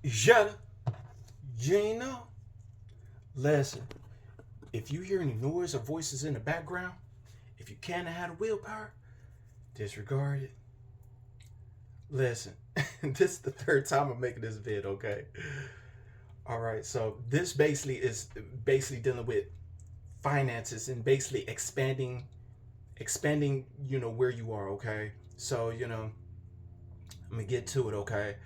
Jada, you ain't know. Listen, if you hear any noise or voices in the background, if you can't have the willpower, disregard it. Listen, this is the third time I'm making this vid, okay? All right, so this basically is basically dealing with finances and basically expanding, where you are, okay? So, I'm gonna get to it, okay?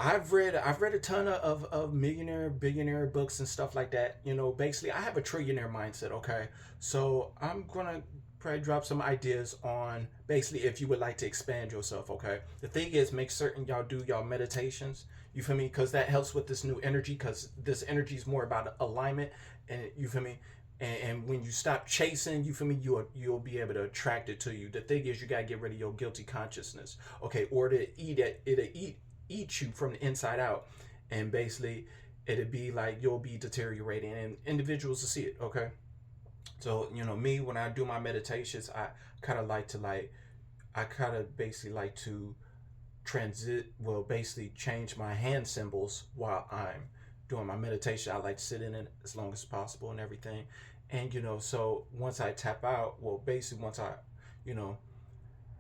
I've read a ton of millionaire, billionaire books and stuff like that. Basically I have a trillionaire mindset, okay? So I'm gonna probably drop some ideas on basically if you would like to expand yourself, okay? The thing is, make certain y'all do y'all meditations. You feel me? Because that helps with this new energy, because this energy is more about alignment, and you feel me? And when you stop chasing, you feel me, you'll be able to attract it to you. The thing is, you gotta get rid of your guilty consciousness, okay? Or to eat it, eat you from the inside out, and basically it'd be like you'll be deteriorating, and individuals will see it, okay? So me, when I do my meditations, I kind of like to like I kind of basically like to basically change my hand symbols while I'm doing my meditation. I like to sit in it as long as possible and everything. And so once I tap out, well, basically once I you know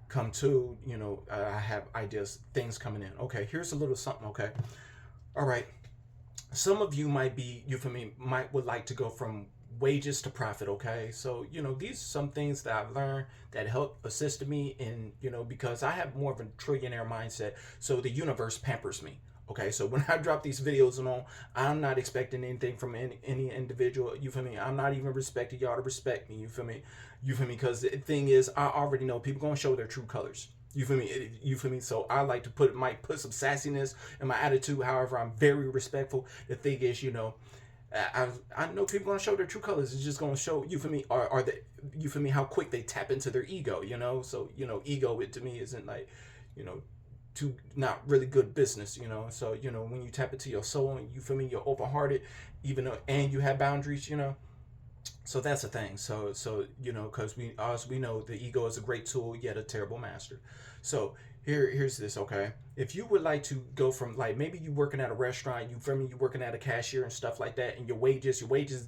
come to, I have ideas, things coming in. Okay, here's a little something, okay? All right. Some of you might be, you for me, might would like to go from wages to profit, okay? So, these are some things that I've learned that help assist me in, because I have more of a trillionaire mindset. So the universe pampers me. Okay, so when I drop these videos and all, I'm not expecting anything from any individual. You feel me? I'm not even expecting y'all to respect me. You feel me? You feel me? Because the thing is, I already know people gonna show their true colors. You feel me? You feel me? So I like to might put some sassiness in my attitude. However, I'm very respectful. The thing is, I know people gonna show their true colors. It's just gonna show, you feel me, are the, you feel me, how quick they tap into their ego. So ego, it to me isn't like, you know too not really good business. So when you tap into your soul and you feel me, you're open hearted, even though, and you have boundaries. So that's the thing. So because we know the ego is a great tool yet a terrible master. So here's this, okay? If you would like to go from, like, maybe you working at a restaurant, you feel me, you working at a cashier and stuff like that, and your wages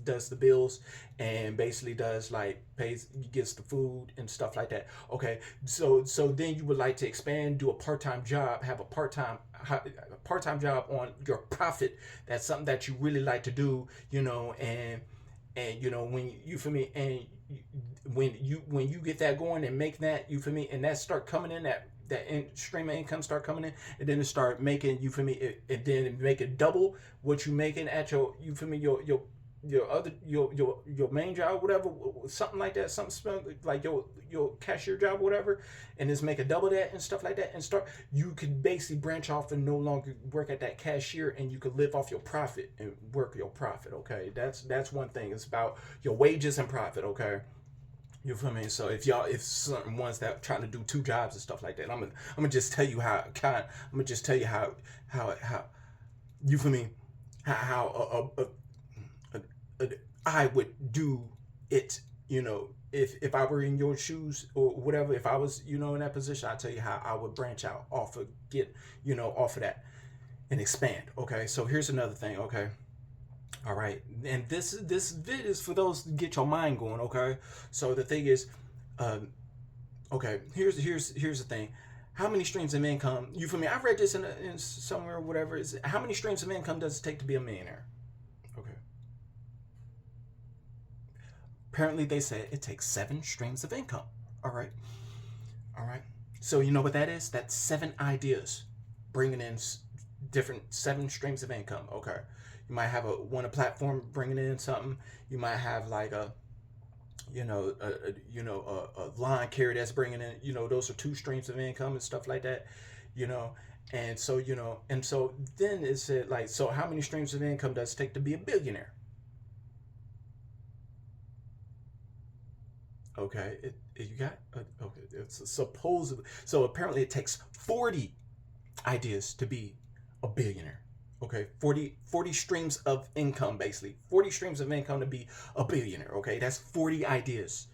does the bills, and basically does, like, pays, gets the food and stuff like that. Okay, so then you would like to expand, do a part-time job, have a part-time job on your profit. That's something that you really like to do, and when you feel me, and when you get that going and make that, you feel me, and that start coming in, stream of income start coming in, and then it start making, you feel me, and then make it double what you making at your, you feel me, your other, your main job, whatever, something like that, something like your cashier job, whatever, and just make a double that and stuff like that, and start, you could basically branch off and no longer work at that cashier, and you could live off your profit and work your profit. Okay, that's one thing. It's about your wages and profit. Okay, you feel me? So if certain ones that trying to do two jobs and stuff like that, I'm gonna just tell you how I'm gonna just tell you how you feel me, how I would do it. If I were in your shoes or whatever, if I was, in that position, I tell you how I would branch out off of off of that and expand. Okay, so here's another thing. Okay, all right, and this vid is for those to get your mind going. Okay, so the thing is, um, okay, here's the thing. How many streams of income? You feel me? I read this in somewhere or whatever. Is how many streams of income does it take to be a millionaire? Okay. Apparently, they said it takes 7 streams of income. All right. All right. So, you know what that is? That's 7 ideas bringing in different 7 streams of income. Okay. You might have a platform bringing in something. You might have like a lawn care that's bringing in, those are 2 streams of income and stuff like that, you know. And so then it said, like, so how many streams of income does it take to be a billionaire? Okay, you got okay. It's supposedly, so apparently it takes 40 ideas to be a billionaire. Okay, 40 streams of income, basically 40 streams of income to be a billionaire. Okay, that's 40 ideas,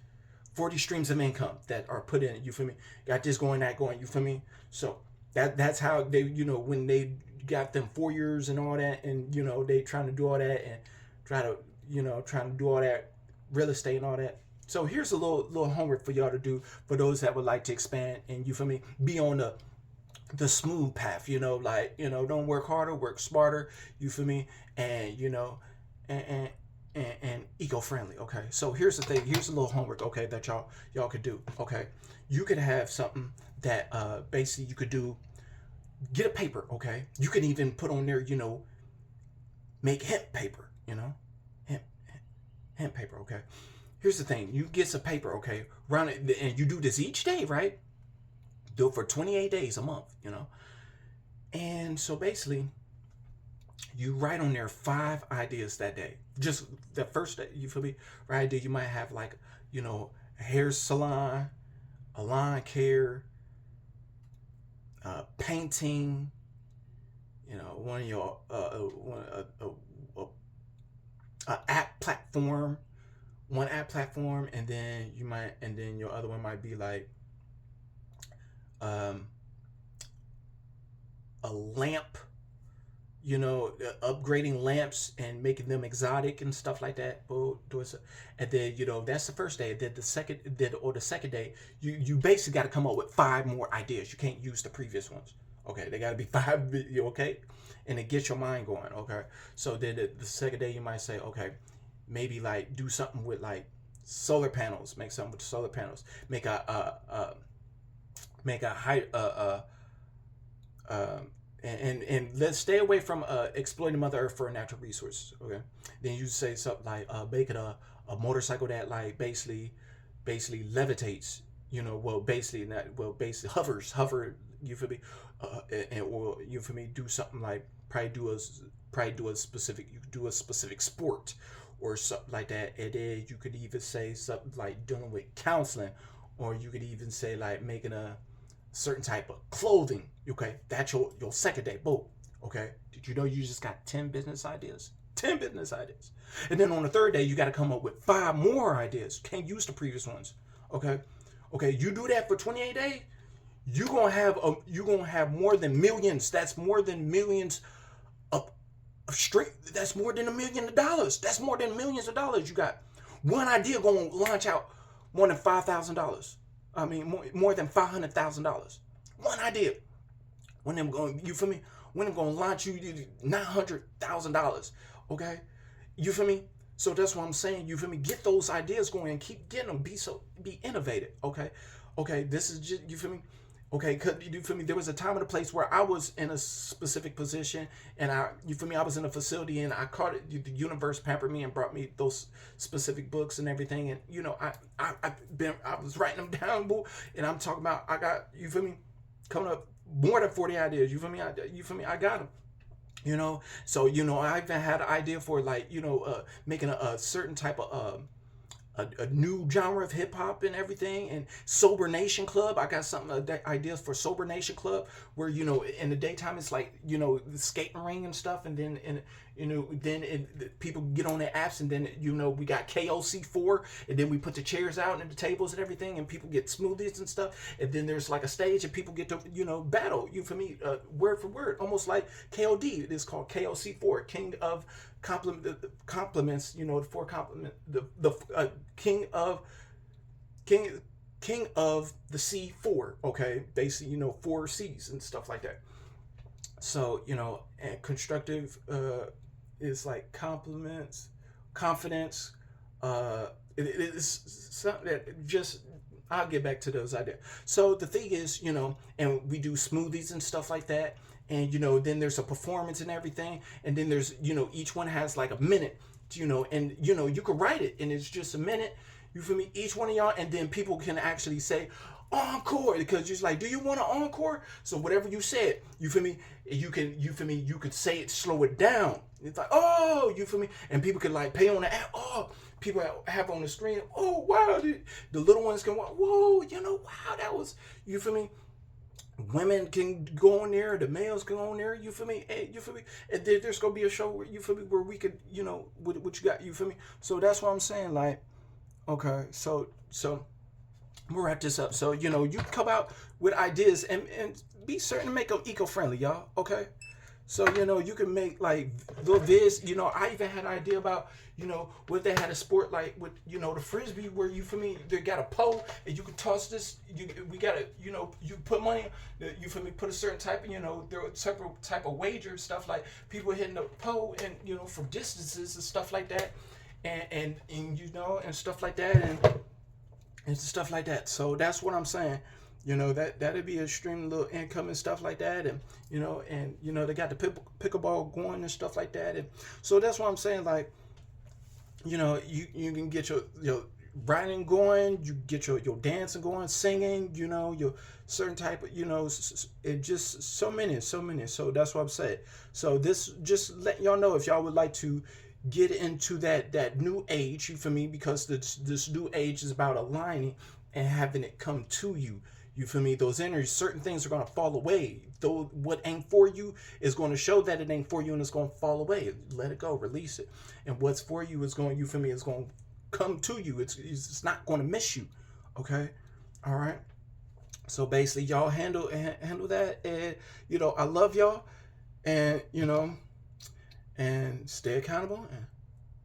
40 streams of income that are put in. You feel me? Got this going, that going. You feel me? So that's how they, when they got them 4 years and all that, and they trying to do all that and trying to do all that real estate and all that. So here's a little homework for y'all to do for those that would like to expand and, you feel me, be on the smooth path, like, don't work harder, work smarter, you feel me, and and and eco-friendly. Okay, so here's the thing, here's a little homework, okay, that y'all could do. Okay, you could have something that basically you could do. Get a paper, okay, you can even put on there, make hemp paper, hemp hemp paper. Okay, here's the thing, you get some paper, okay, run it, and you do this each day, right? Do it for 28 days a month, and so basically you write on there 5 ideas that day. Just the first day, you feel me? Right there, you might have like, a hair salon, a lawn care, painting, one of your app platform, one app platform, and then your other one might be like um, a lamp, upgrading lamps and making them exotic and stuff like that. And then, that's the first day. Then the second day, you basically got to come up with 5 more ideas. You can't use the previous ones. Okay, they got to be 5. Okay, and it gets your mind going. Okay, so then the second day you might say, okay, maybe like do something with like solar panels. Make something with solar panels. Make a high and let's stay away from exploiting Mother Earth for natural resources. Okay, then you say something like making a motorcycle that like basically levitates. Basically not, basically hover. You feel me? Or you feel me? Do something like probably do a specific sport or something like that. And then you could even say something like dealing with counseling, or you could even say like making a certain type of clothing. Okay, that's your second day. Boom. Okay, did you know you just got 10 business ideas? 10 business ideas. And then on the third day, you got to come up with 5 more ideas. Can't use the previous ones. Okay, you do that for 28 days. You're gonna have more than millions. That's more than millions of straight. That's more than $1 million. That's more than millions of dollars. You got one idea going to launch out more than $5,000. I mean, more than $500,000. One idea. When them going, you feel me? When them going to launch you $900,000. Okay, you feel me? So that's what I'm saying. You feel me? Get those ideas going and keep getting them. Be innovative. Okay. This is just, you feel me? Okay, cause you feel me? There was a time and a place where I was in a specific position, and I was in a facility, and I caught it. The universe pampered me and brought me those specific books and everything. And I was writing them down, boo, and I'm talking about I got, you feel me, coming up more than 40 ideas. You feel me? I got them. So I even had an idea for like making a certain type of a new genre of hip hop and everything, and Sober Nation Club. I got something ideas for Sober Nation Club, where in the daytime it's like the skating ring and stuff, and then people get on their apps, and then we got KOC4, and then we put the chairs out and the tables and everything, and people get smoothies and stuff, and then there's like a stage and people get to battle. You for me, word for word, almost like KOD. It is called KOC4, King of compliments, the 4 compliment, the king of the C4. Okay, basically 4 C's and stuff like that. So and constructive is like compliments, confidence. It is something that just, I'll get back to those ideas. So the thing is, and we do smoothies and stuff like that. And then there's a performance and everything, and then there's each one has like a minute, and you can write it, and it's just a minute. You feel me? Each one of y'all, and then people can actually say encore, because you're like, do you want an encore? So whatever you said, you feel me? You could say it, slow it down. It's like, oh, you feel me? And people can like pay on the app. Oh, people have on the screen. Oh wow, the little ones can watch. Whoa, wow, that was, you feel me? Women can go on there, the males can go on there, you feel me? Hey, you feel me? And there's gonna be a show where, you feel me, where we could, what you got, you feel me? So that's what I'm saying, like, okay, so we'll wrap this up. So, you come out with ideas and be certain to make them eco-friendly, y'all, okay? So, you can make like little vids. I even had an idea about, what if they had a sport like with, the frisbee, where you for me, they got a pole and you can toss this. We got to, you put money, you for me, put a certain type of, there are several type of wager stuff, like people hitting the pole and, from distances and stuff like that. And and stuff like that, and stuff like that. So that's what I'm saying. That'd be a stream little income and stuff like that, and they got the pickleball going and stuff like that, and so that's what I'm saying. Like, you can get your writing going, you get your dancing going, singing, your certain type of, it just so many. So that's what I'm saying. So this just let y'all know if y'all would like to get into that new age, you for me, because this new age is about aligning and having it come to you. You feel me? Those energies, certain things are gonna fall away. Though what ain't for you is going to show that it ain't for you, and it's gonna fall away. Let it go, release it. And what's for you is going, you feel me, is going to come to you. It's not going to miss you. Okay, all right. So basically, y'all handle that, and I love y'all, and and stay accountable and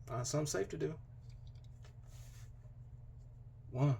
find something safe to do. One.